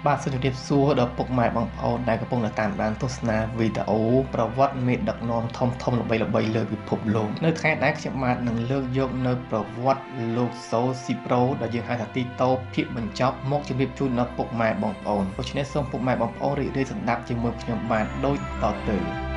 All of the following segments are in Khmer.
បាទសូមជម្រាបសួរដល់ពុកម៉ែបងប្អូនដែលកំពុងតាមដានទស្សនាវីដេអូប្រវត្តិមេដឹកនាំធំៗល្បីៗលើពិភពលោកនៅថ្ងៃដែលខ្ញុំបាទនឹងលើកយកនៅប្រវត្តិលោកសូស៊ីប្រូដែលយើងហៅថាទីតូភាគបញ្ចប់មកជម្រាបជូនដល់ពុកម៉ែបងប្អូនដូច្នេះសូមពុកម៉ែបងប្អូនរីករាយស្ដាប់ជាមួយខ្ញុំបាទដូចតទៅ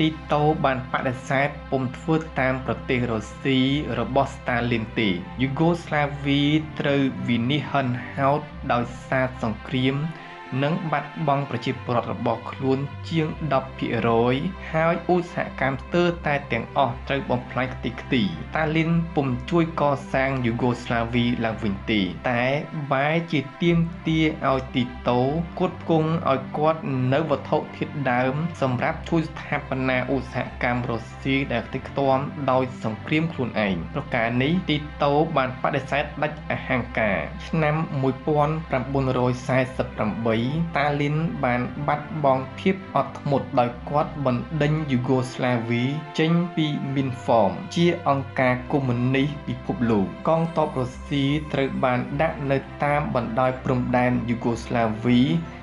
ទីតូបានបដិសេធពុំធ្វើតាមប្រទេសរុស្ស៊ីរបស់ស្តាលីនទេយូហ្គោស្លាវីត្រូវវិនិច្ឆ័យហិនហោចដោយសារសង្គ្រាមនិងបាត់បង់ប្រជាពលរដ្ឋរបស់ខ្លួនជាង 10% ហើយឧស្សាហកម្មស្ទើរតែទាំងអស់ត្រូវបំផ្លាញខ្ទេចខ្ទីតាលីនពុំជួយកសាងយូហ្គោស្លាវីឡើងវិញទេតែបែរជាទាមទារឲ្យទីតូគត់គង់ឲ្យគាត់នៅវត្ថុធាតុដើមសម្រាប់ជួយស្ថាបនាឧស្សាហកម្មរុស្ស៊ីដែលខ្ទេចខ្ទាំដោយសង្គ្រាមខ្លួនឯងប្រការនេះទីតូបានបដិសេធដាច់អហង្ការឆ្នាំ1948តាលីនបានបាត់បង់ភាពអត់ធ្មត់ដោយគាត់បណ្ដេញយូហ្គោស្លាវីចេញពីមីនហ្វមជាអង្គការកុម្មុយនីសពិភពលោកកងទ័ពរុស្ស៊ីត្រូវបានដាក់នៅតាមបណ្ដោយព្រំដែនយូហ្គោស្លាវី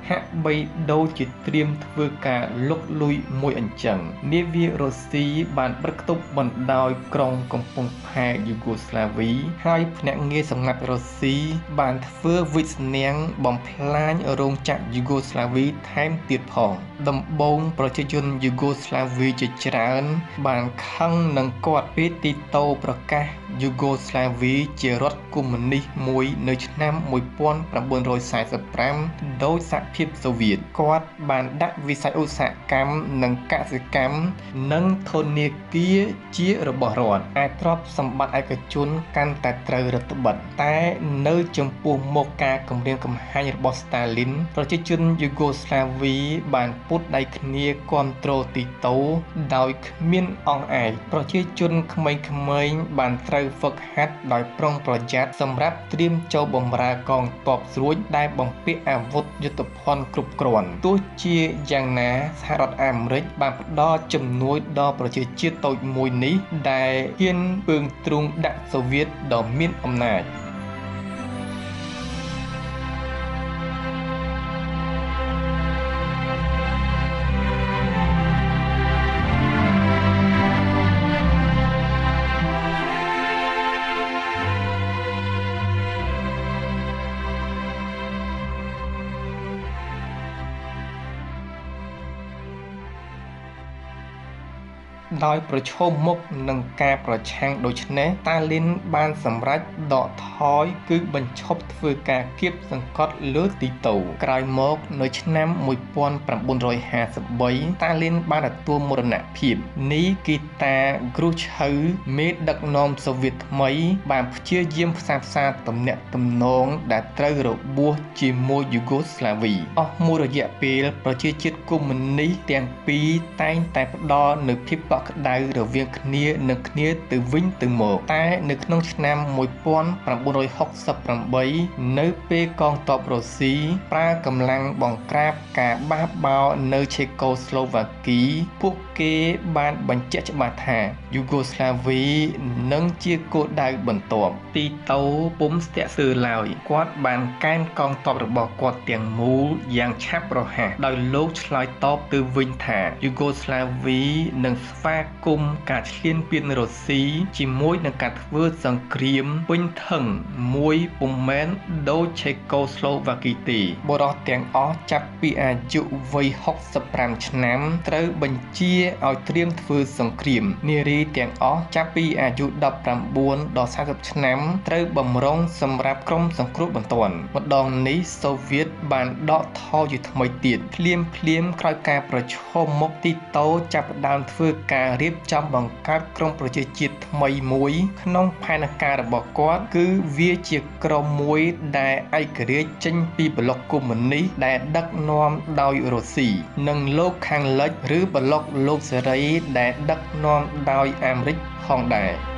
ហាក់បីដូចជាត្រៀមធ្វើការលុកលុយមួយអញ្ចឹងនាវារុស្ស៊ីបានបិទគប់បណ្ដោយក្រុងកំពង់ផែយូហ្គោស្លាវីហើយភ្នាក់ងារសម្ងាត់រុស្ស៊ីបានធ្វើវិស្នាងបំផ្លាញរោងចក្រយូហ្គោស្លាវីថែមទៀតផងដំបូងប្រជាជនយូហ្គោស្លាវីជាច្រើនបានខឹងនឹងគាត់ពេលទីតូប្រកាសយូហ្គោស្លាវីជារដ្ឋកុម្មុយនីសមួយនៅឆ្នាំ1945ដោយសហភាពសូវៀតគាត់បានដាក់វិស័យឧស្សាហកម្មនិងកសិកម្មនិងធនាគារជារបស់រដ្ឋឯទ្រព្យសម្បត្តិឯកជនកាន់តែត្រូវរដ្ឋបិទតែនៅចំពោះមុខការគំរាមកំហែងរបស់ស្តាលីនប្រជាជនយូហ្គោស្លាវីបានពុតដៃគ្នាគាំទ្រទីតូដោយគ្មានអង្អែកប្រជាជនក្មេងៗបានត្រូវហ្វឹកហាត់ដោយប្រុងប្រយ័ត្នសម្រាប់ត្រៀមចូលបម្រើកងទ័ពស្រួចដែលបំពាក់អាវុធយុទ្ធភ័ណ្ឌគ្រប់គ្រាន់ទោះជាយ៉ាងណាសហរដ្ឋអាមេរិកបានផ្ដល់ជំនួយដល់ប្រជាជាតិតូចមួយនេះដែលហ៊ានពើងទ្រូងដាក់សូវៀតដ៏មានអំណាចដោយប្រឈមមុខនឹងការប្រឆាំងដូចនេះតាលីនបានសម្រេចដកថយគឺបញ្ឈប់ធ្វើការគៀបសង្កត់លើទីតូក្រោយមកនៅឆ្នាំ1953តាលីនបានទទួលមរណភាពនីគីតាគ្រូឆៅមេដឹកនាំសូវៀតថ្មីបានព្យាយាមផ្សះផ្សាទំនាក់ទំនងដែលត្រូវរបួសជាមួយយូហ្គោស្លាវីអស់មួយរយៈពេលប្រជាជាតិកុម្មុយនីសទាំងពីរតែងតែផ្ដល់នូវភាពកក់ក្ដៅរវាងគ្នានឹងគ្នាទៅវិញទៅមកតែនៅក្នុងឆ្នាំ1968នៅពេលកងទ័ពរុស្ស៊ីប្រើកម្លាំងបង្ក្រាបការបះបោរនៅឆេកូស្លូវ៉ាគីពួកគេបានបញ្ជាក់ច្បាស់ថាយូហ្គោស្លាវីនឹងជាគោលដៅបន្ទាប់ទីតូពុំស្ទាក់ស្ទើរឡើយគាត់បានកេណ្ឌកងទ័ពរបស់គាត់ទាំងមូលយ៉ាងឆាប់រហ័សដោយលោកឆ្លើយតបទៅវិញថាយូហ្គោស្លាវីនឹងស្វាគមន៍ការឈ្លានពានរុស្ស៊ីជាមួយនឹងការធ្វើសង្គ្រាមពេញធឹងមួយពុំមែនដូចឆេកូស្លូវ៉ាគីទេបុរសទាំងអស់ចាប់ពីអាយុវ័យ65ឆ្នាំត្រូវបញ្ជាឲ្យត្រៀមធ្វើសង្គ្រាមនារីទាំងអស់ចាប់ពីអាយុ19ដល់40ឆ្នាំត្រូវបម្រុងសម្រាប់ក្រុមសង្គ្រោះបន្ទាន់ម្ដងនេះសូវៀតបានដកថយជាថ្មីទៀតភ្លាមក្រោយការប្រឈមមុខទីតូចាប់ផ្ដើមធ្វើការរៀបចំបង្កើតក្រុមប្រជាជាតិថ្មីមួយក្នុងផែនការរបស់គាត់គឺវាជាក្រុមមួយដែលឯករាជ្យចេញពីប្លុកកុម្មុយនីសដែលដឹកនាំដោយរុស្ស៊ីនិងលោកខាងលិចឬប្លុកលោកសេរីដែលដឹកនាំដោយអាមេរិកផងដែរ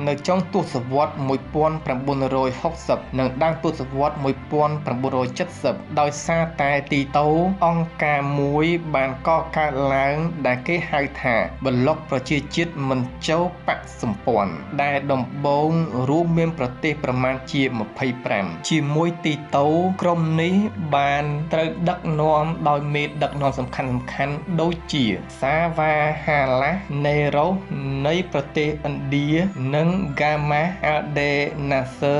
នៅចុងទសវត្សរ៍1960 និងដើមទសវត្សរ៍1970 ដោយសារតែទីតូអង្គការមួយបានកកើតឡើងដែលគេហៅថាប្លុកប្រជាជាតិមិនចូលបក្សសម្ព័ន្ធដែលដំបូងរួមមានប្រទេសប្រមាណជា25ជាមួយទីតូក្រុមនេះបានត្រូវដឹកនាំដោយមេដឹកនាំសំខាន់ៗដូចជាសាវ៉ាហាឡាណេរ៉ូនៃប្រទេសឥណ្ឌានិងហ្គាម៉ាអាល់ដេណាសឺ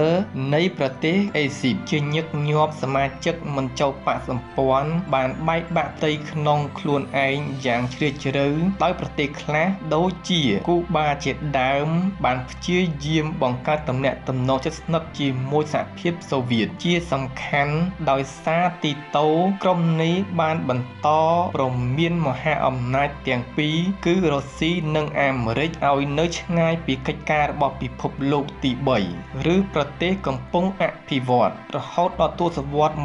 នៃប្រទេសអេស៊ីបជាញឹកញាប់សមាជិកមិនចូលបក្សសម្ព័ន្ធបានបែកបាក់ផ្ទៃក្នុងខ្លួនឯងយ៉ាងជ្រាលជ្រៅដោយប្រទេសខ្លះដូចជាគូបាជាដើមបានព្យាយាមបង្កើតទំនាក់ទំនងជិតស្និទ្ធជាមួយសហភាពសូវៀតជាសំខាន់ដោយសារទីតូក្រុមនេះបានបន្តព្រមានមហាអំណាចទាំងពីរគឺរុស្ស៊ីនិងអាមេរិកឲ្យនៅឆ្ងាយពីកិច្ចការរបស់ពិភពលោកទី3ឬប្រទេសកំពុងអភិវឌ្ឍរហូតដល់ទសវត្សរ៍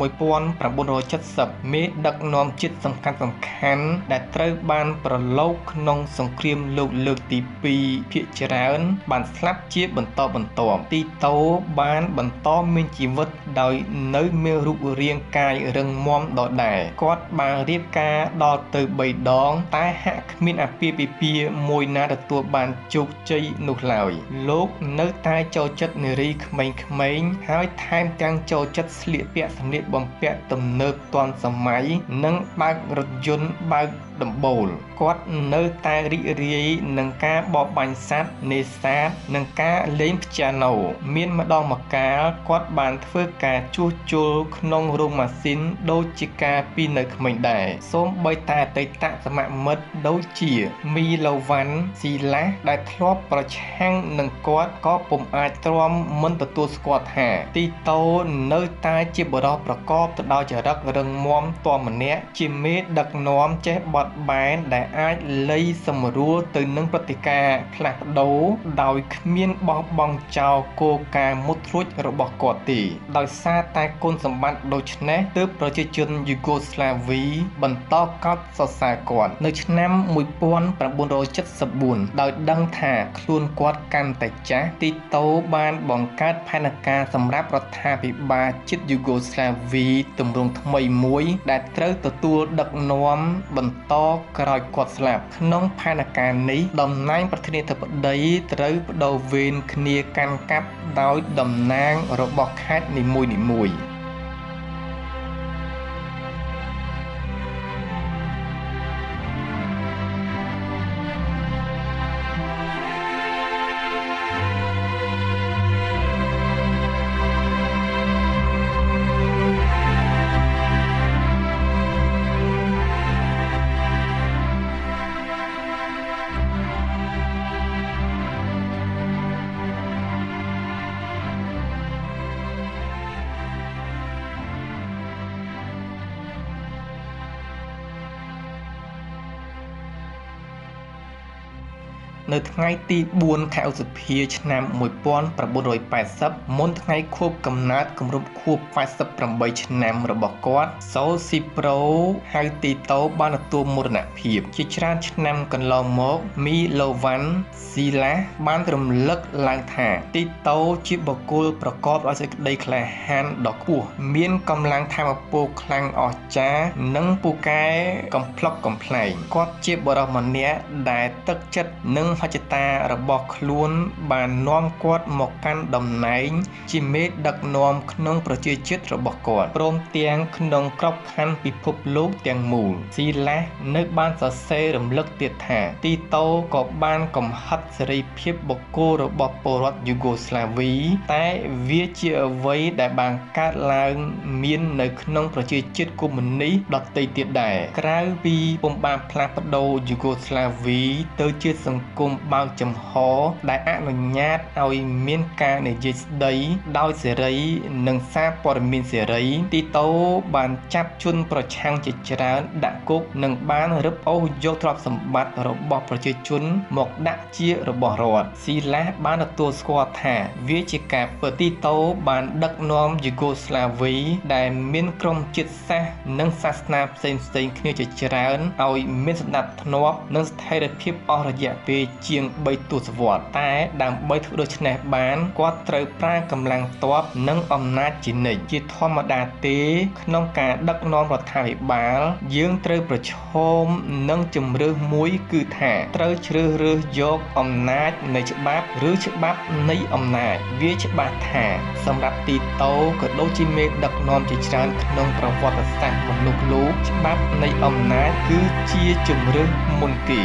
1970មេដឹកនាំជាតិសំខាន់ដែលត្រូវបានប្រឡូកក្នុងសង្គ្រាមលោកលើកទី2ភាគច្រើនបានស្លាប់ជាបន្តបន្ទាប់ទីតូបានបន្តមានជីវិតដោយនៅមានរូបរាងកាយរឹងមាំដដែលគាត់បានរៀបការដល់ទៅ3ដងតែហាក់គ្មានអាពាហ៍ពិពាហ៍មួយណាទទួលបានជោគជ័យនោះឡើយលោកនៅតែចូលចិត្តនារីក្មេងៗហើយថែមទាំងចូលចិត្តស្លៀកពាក់សម្លៀកបំពាក់ទំនើបទាន់សម័យនិងបើករថយន្តបើកដំបូលគាត់នៅតែរីករាយនឹងការបរបាញ់សត្វនេសាទនិងការលេងព្យ៉ាណូមានម្ដងម្កាលគាត់បានធ្វើការជួសជុលក្នុងរោងម៉ាស៊ីនដូចជាការពីនៅក្មេងដែរសូម្បីតែអតីតសមមិត្តដូចជាមីឡូវ៉ាន់ស៊ីឡាដែលធ្លាប់ប្រឆាំងនឹងគាត់ក៏ពុំអាចទ្រាំមិនទទួលស្គាល់ថាទីតូនៅតែជាបុរសប្រកបទៅដោយចរិតរឹងមាំទាន់ម្នាក់ជាមេដឹកនាំចេះបត់បែនដែលអាចលៃសម្រួលទៅនឹងព្រឹត្តិការណ៍ផ្លាស់ប្ដូរដោយគ្មានបោះបង់ចោលគោលការណ៍មុតរួចរបស់គាត់ទេដោយសារតែគុណសម្បត្តិដូច្នេះទើបប្រជាជនយូហ្គោស្លាវីបន្តកោតសរសើរគាត់នៅឆ្នាំ1974ដោយដឹងថាខ្លួនគាត់កាន់តែចាស់ទីតូបានបង្កើតផែនការសម្រាប់រដ្ឋាភិបាលជាតិយូហ្គោស្លាវីទម្រង់ថ្មីមួយដែលត្រូវទទួលដឹកនាំបន្តក្រោយគាត់ស្លាប់ក្នុងផែនការនេះតំណែងប្រធានាធិបតីត្រូវបដូរវេនគ្នាកាន់កាប់ដោយតំណាងរបស់ខេត្តនីមួយៗនៅថ្ងៃទី4ខែឧសភាឆ្នាំ1980មុនថ្ងៃខួបកំណើតគម្រប់ខួប88ឆ្នាំរបស់គាត់សូស៊ីប្រូហៅទីតូបានទទួលមរណភាពជាច្រើនឆ្នាំកន្លងមកមីឡូវ៉ាន់ស៊ីឡាបានរំលឹកឡើងថាទីតូជាបុគ្គលប្រកបដោយសេចក្តីក្លាហានដ៏ខ្ពស់មានកម្លាំងថាមពលខ្លាំងអស្ចារ្យនិងពូកែកំប្លុកកំប្លែងគាត់ជាបុរសម្នាក់ដែលទឹកចិត្តនិងមហិច្ឆតារបស់ខ្លួនបាននាំគាត់មកកាន់តំណែងជាមេដឹកនាំក្នុងប្រជាជាតិរបស់គាត់ព្រមទាំងក្នុងក្របខ័ណ្ឌពិភពលោកទាំងមូលស៊ីឡានៅបានសរសេររំលឹកទៀតថាទីតូក៏បានកំហិតសេរីភាពបុគ្គលរបស់ពលរដ្ឋយូហ្គោស្លាវីតែវាជាអ្វីដែលបានកើតឡើងមាននៅក្នុងប្រជាជាតិកុម្មុយនីសដទៃទៀតដែរក្រៅពីពុំបានផ្លាស់ប្ដូរយូហ្គោស្លាវីទៅជាសង្គមបើកចំហដែលអនុញ្ញាតឲ្យមានការនិយាយស្ដីដោយសេរីនិងសារព័ត៌មានសេរីទីតូបានចាប់ជនប្រឆាំងជាច្រើនដាក់គុកនិងបានរឹបអូសយកទ្រព្យសម្បត្តិរបស់ប្រជាជនមកដាក់ជារបស់រដ្ឋស៊ីឡាបានទទួលស្គាល់ថាវាជាការពិតទីតូបានដឹកនាំយូហ្គោស្លាវីដែលមានក្រុមជាតិសាសន៍និងសាសនាផ្សេងៗគ្នាជាច្រើនឲ្យមានសណ្ដាប់ធ្នាប់និងស្ថិរភាពអស់រយៈពេល ជាង3ទសវត្សរ៍តែដើម្បីធ្វើដូច្នេះបានគាត់ត្រូវប្រើកម្លាំងទ័ពនិងអំណាចជានិច្ចជាធម្មតាទេក្នុងការដឹកនាំរដ្ឋាភិបាលយើងត្រូវប្រឈមនឹងជម្រើសមួយគឺថាត្រូវជ្រើសរើសយកអំណាចនៃច្បាប់ឬច្បាប់នៃអំណាចវាច្បាស់ថាសម្រាប់ទីតូក៏ដូចជាមេដឹកនាំជាច្រើនក្នុងប្រវត្តិសាស្ត្រមនុស្សលោកច្បាប់នៃអំណាចគឺជាជម្រើសមុនគេ